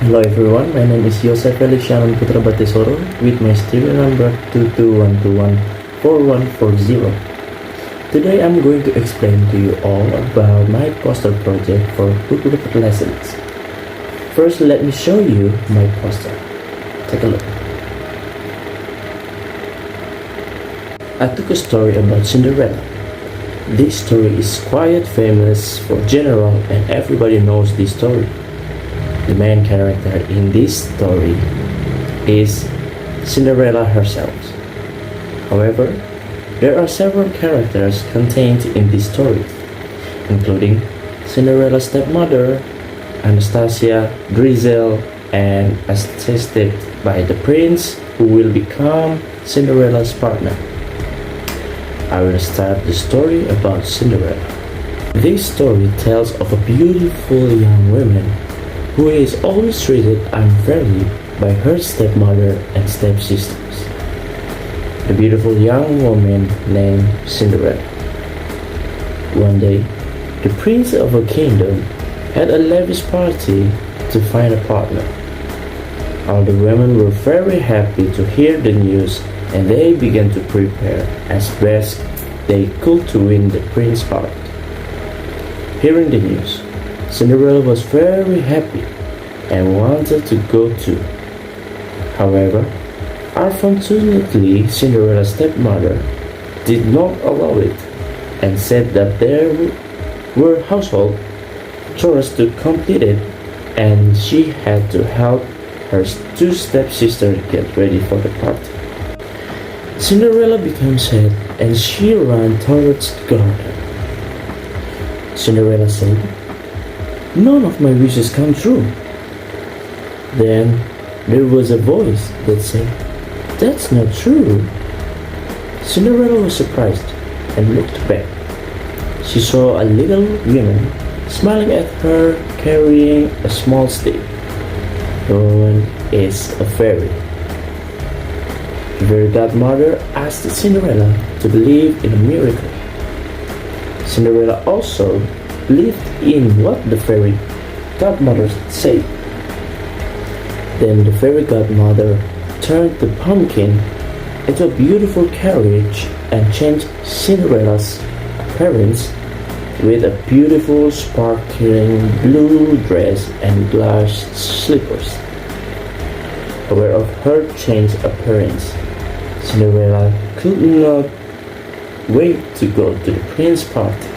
Hello everyone, my name is YOSEPH, FELIX, Shannon, PUTRA, BATE, SORO with my serial number 221214140. Today I'm going to explain to you all about my poster project for PUTRA lessons. First, let me show you my poster. Take a look. I took a story about Cinderella. This story is quite famous for general and everybody knows this story. The main character in this story is Cinderella herself. However, there are several characters contained in this story, including Cinderella's stepmother, Anastasia, Grizel, and assisted by the prince who will become Cinderella's partner. I will start the story about Cinderella. This story tells of a beautiful young woman who is always treated unfairly by her stepmother and stepsisters. The beautiful young woman named Cinderella. One day, the prince of a kingdom had a lavish party to find a partner. All the women were very happy to hear the news and they began to prepare as best they could to win the prince's heart. Hearing the news, Cinderella was very happy and wanted to go too. However, unfortunately, Cinderella's stepmother did not allow it and said that there were household chores to complete it and she had to help her two stepsisters get ready for the party. Cinderella became sad and she ran towards the garden. Cinderella said, "None of my wishes come true." Then there was a voice that said, "That's not true." Cinderella was surprised and looked back. She saw a little woman smiling at her carrying a small stick. The woman is a fairy. The fairy godmother asked Cinderella to believe in a miracle. Cinderella also believed in what the fairy godmother said. Then the fairy godmother turned the pumpkin into a beautiful carriage and changed Cinderella's appearance with a beautiful sparkling blue dress and glass slippers. Aware of her changed appearance, Cinderella could not wait to go to the prince's party.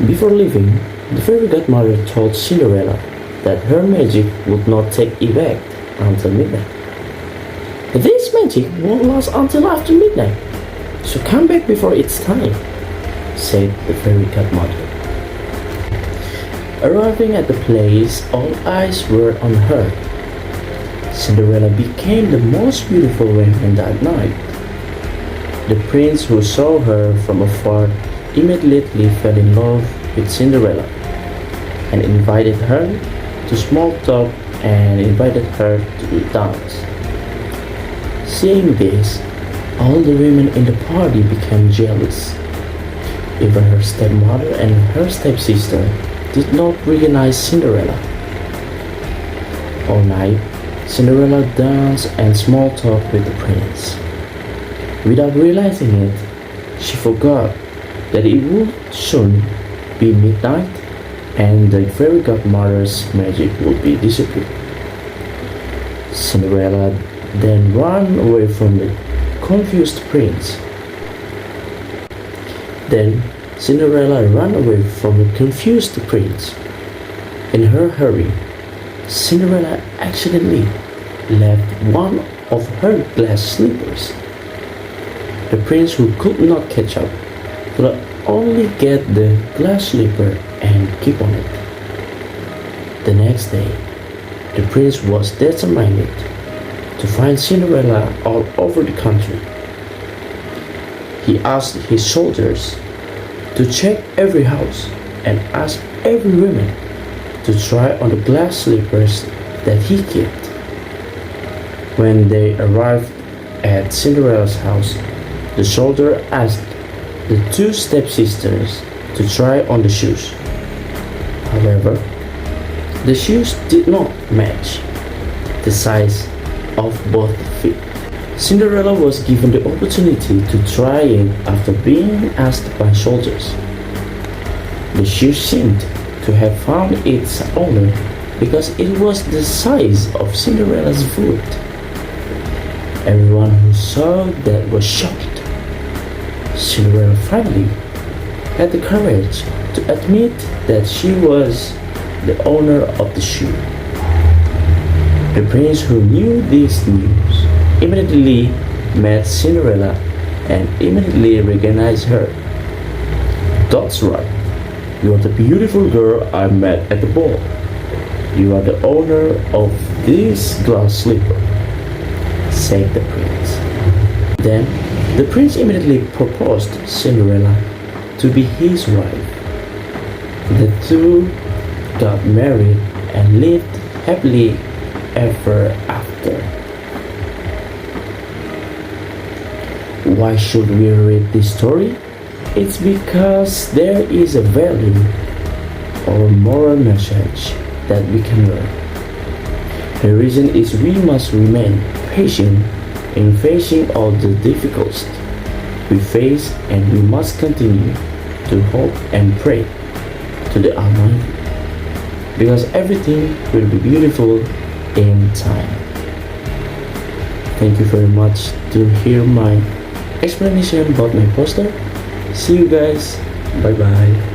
Before leaving, the fairy godmother told Cinderella that her magic would not take effect until midnight. "This magic won't last until after midnight, so come back before it's time," said the fairy godmother. Arriving at the place, all eyes were on her. Cinderella became the most beautiful woman that night. The prince who saw her from afar immediately fell in love with Cinderella and invited her to small talk and invited her to dance. Seeing this, all the women in the party became jealous. Even her stepmother and her stepsister did not recognize Cinderella. All night, Cinderella danced and small talked with the prince. Without realizing it, she forgot that it would soon be midnight and the fairy godmother's magic would be disappeared. Cinderella then ran away from the confused prince. In her hurry, Cinderella accidentally left one of her glass slippers. The prince, who could not catch up, could only get the glass slipper and keep on it. The next day, the prince was determined to find Cinderella all over the country. he asked his soldiers to check every house and ask every woman to try on the glass slippers that he kept. When they arrived at Cinderella's house, the soldier asked the two stepsisters to try on the shoes. However, the shoes did not match the size of both feet. Cinderella was given the opportunity to try it after being asked by soldiers. The shoe seemed to have found its owner because it was the size of Cinderella's foot. Everyone who saw that was shocked. Cinderella finally had the courage to admit that she was the owner of the shoe. The prince, who knew this news, immediately met Cinderella and immediately recognized her. "That's right. You are the beautiful girl I met at the ball. You are the owner of this glass slipper," said the prince. Then the prince immediately proposed Cinderella to be his wife. The two got married and lived happily ever after. Why should we read this story? It's because there is a value or moral message that we can learn. The reason is we must remain patient in facing all the difficulties we face, and we must continue to hope and pray to the Almighty, because everything will be beautiful in time. Thank you very much to hear my explanation about my poster. See you guys. Bye bye.